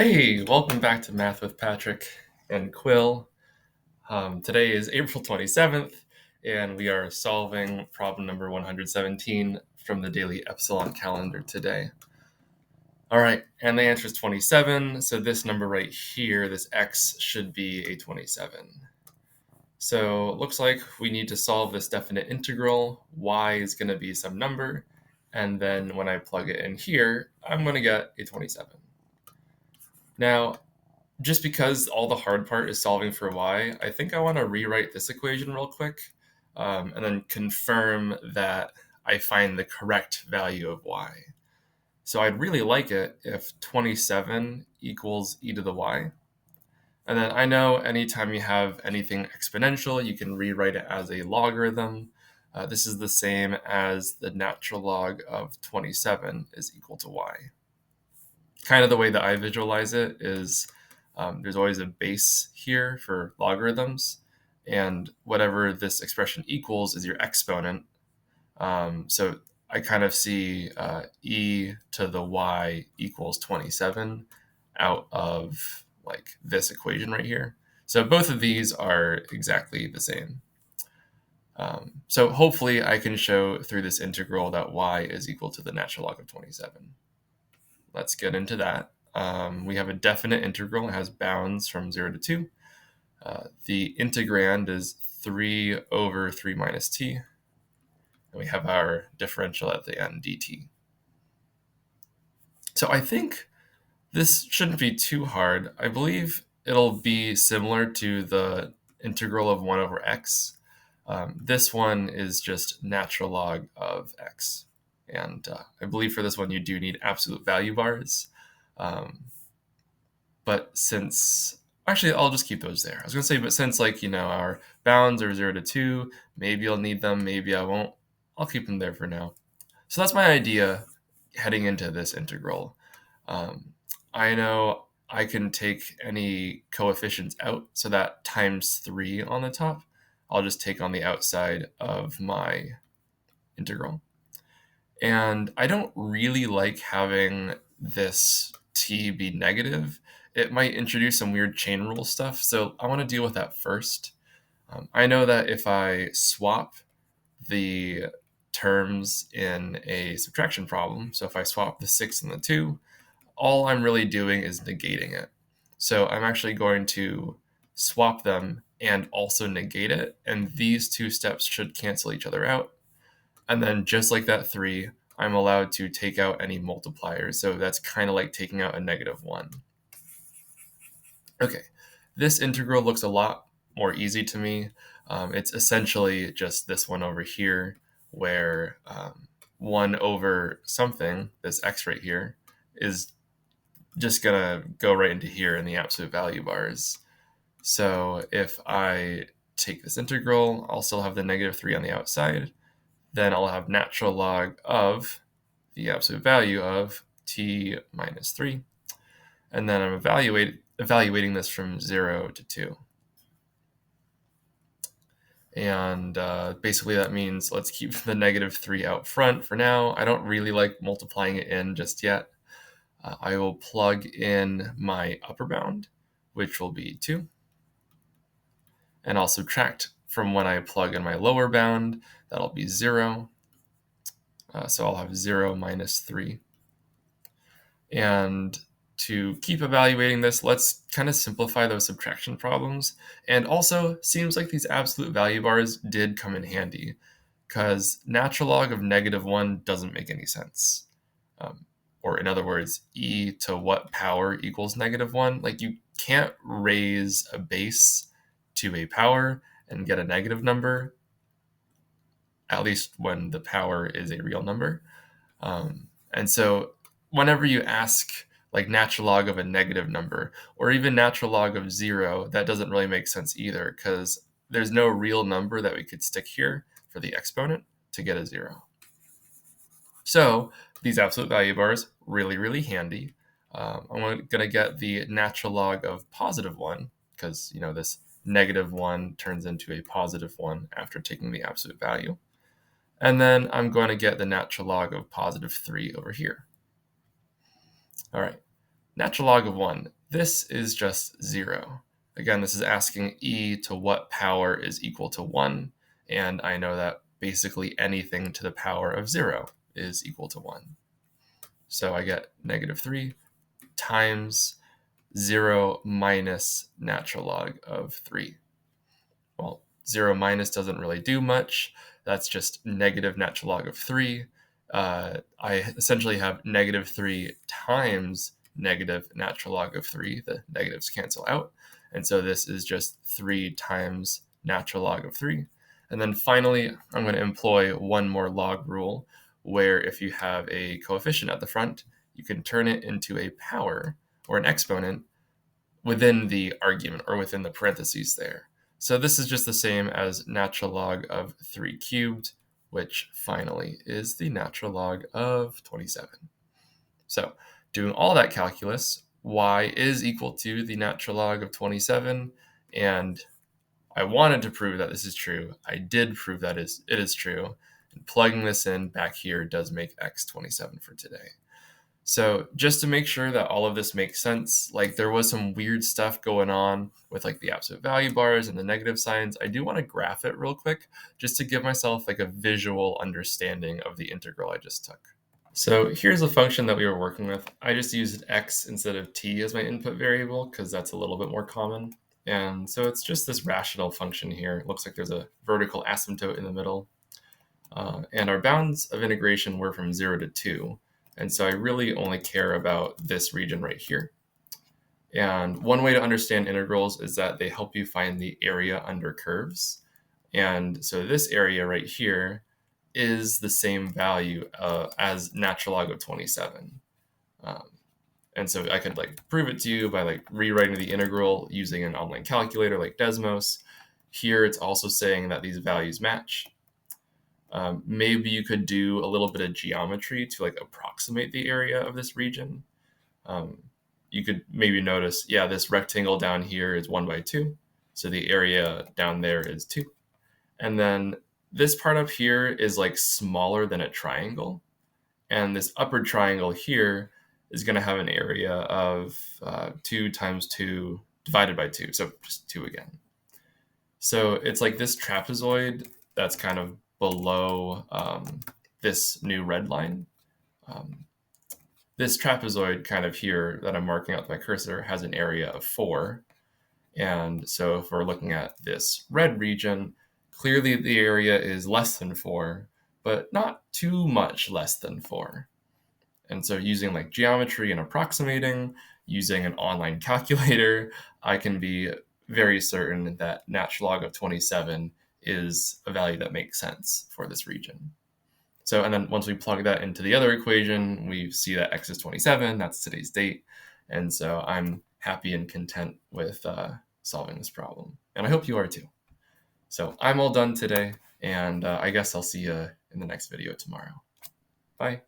Hey, welcome back to Math with Patrick and Quill. Today is April 27th, and we are solving problem number 117 from the Daily Epsilon calendar today. All right, and the answer is 27, so this number right here, this x, should be a 27. So it looks like we need to solve this definite integral. Y is going to be some number, and then when I plug it in here, I'm going to get a 27. Now, just because all the hard part is solving for y, I think I want to rewrite this equation real quick and then confirm that I find the correct value of y. So I'd really like it if 27 equals e to the y. And then I know anytime you have anything exponential, you can rewrite it as a logarithm. This is the same as the natural log of 27 is equal to y. Kind of the way that I visualize it is there's always a base here for logarithms, and whatever this expression equals is your exponent. So I kind of see e to the y equals 27 out of like this equation right here. So both of these are exactly the same. So hopefully I can show through this integral that y is equal to the natural log of 27. Let's get into that. We have a definite integral. It has bounds from 0 to 2. The integrand is 3 over 3 minus t. And we have our differential at the end, dt. So I think this shouldn't be too hard. I believe it'll be similar to the integral of 1 over x. This one is just natural log of x. And I believe for this one, you do need absolute value bars. But since, actually, I'll just keep those there. I was going to say, but since our bounds are 0 to 2, maybe I'll need them, maybe I won't. I'll keep them there for now. So that's my idea heading into this integral. I know I can take any coefficients out, so that times 3 on the top, I'll just take on the outside of my integral. And I don't really like having this t be negative. It might introduce some weird chain rule stuff, so I want to deal with that first. I know that if I swap the terms in a subtraction problem, so if I swap the 6 and the 2, all I'm really doing is negating it. So I'm actually going to swap them and also negate it, and these two steps should cancel each other out. And then just like that 3, I'm allowed to take out any multipliers. So that's kind of like taking out a -1. Okay, this integral looks a lot more easy to me. It's essentially just this one over here where 1 over something, this x right here, is just going to go right into here in the absolute value bars. So if I take this integral, I'll still have the -3 on the outside. Then I'll have natural log of the absolute value of t minus 3. And then I'm evaluating this from 0 to 2. And basically that means let's keep the -3 out front for now. I don't really like multiplying it in just yet. I will plug in my upper bound, which will be 2. And I'll subtract from when I plug in my lower bound. That'll be 0. So I'll have 0 minus 3. And to keep evaluating this, let's kind of simplify those subtraction problems. And also, seems like these absolute value bars did come in handy, because natural log of -1 doesn't make any sense. Or in other words, e to what power equals -1? Like, you can't raise a base to a power and get a negative number, at least when the power is a real number. And so whenever you ask like natural log of a negative number or even natural log of 0, that doesn't really make sense either, because there's no real number that we could stick here for the exponent to get a 0. So these absolute value bars, really, really handy. I'm going to get the natural log of +1, because this -1 turns into a +1 after taking the absolute value. And then I'm going to get the natural log of +3 over here. All right. natural log of 1, this is just 0. Again, this is asking e to what power is equal to 1, and I know that basically anything to the power of 0 is equal to 1. So I get negative 3 times 0 minus natural log of 3. Well, 0 minus doesn't really do much. That's just negative natural log of 3. I essentially have negative 3 times negative natural log of 3. The negatives cancel out. And so this is just 3 times natural log of 3. And then finally, I'm going to employ one more log rule, where if you have a coefficient at the front, you can turn it into a power or an exponent within the argument or within the parentheses there. So this is just the same as natural log of 3 cubed, which finally is the natural log of 27. So doing all that calculus, y is equal to the natural log of 27, and I wanted to prove that this is true. I did prove that it is true, and plugging this in back here does make x 27 for today. So just to make sure that all of this makes sense, like there was some weird stuff going on with like the absolute value bars and the negative signs. I do want to graph it real quick just to give myself like a visual understanding of the integral I just took. So here's a function that we were working with. I just used x instead of t as my input variable because that's a little bit more common. And so it's just this rational function here. It looks like there's a vertical asymptote in the middle. And our bounds of integration were from 0 to 2. And so I really only care about this region right here. And one way to understand integrals is that they help you find the area under curves. And so this area right here is the same value as natural log of 27. And so I could like prove it to you by like rewriting the integral using an online calculator like Desmos. Here it's also saying that these values match. Maybe you could do a little bit of geometry to like approximate the area of this region. You could maybe notice, yeah, this rectangle down here is 1 by 2. So the area down there is 2. And then this part up here is like smaller than a triangle. And this upper triangle here is going to have an area of 2 times 2 divided by 2. So just 2 again. So it's like this trapezoid that's kind of below this new red line. This trapezoid kind of here that I'm marking out with my cursor has an area of 4. And so if we're looking at this red region, clearly the area is less than 4, but not too much less than 4. And so using like geometry and approximating, using an online calculator, I can be very certain that natural log of 27 is a value that makes sense for this region. So, and then once we plug that into the other equation, we see that x is 27, that's today's date. And so I'm happy and content with solving this problem. And I hope you are too. So I'm all done today, and I guess I'll see you in the next video tomorrow. Bye.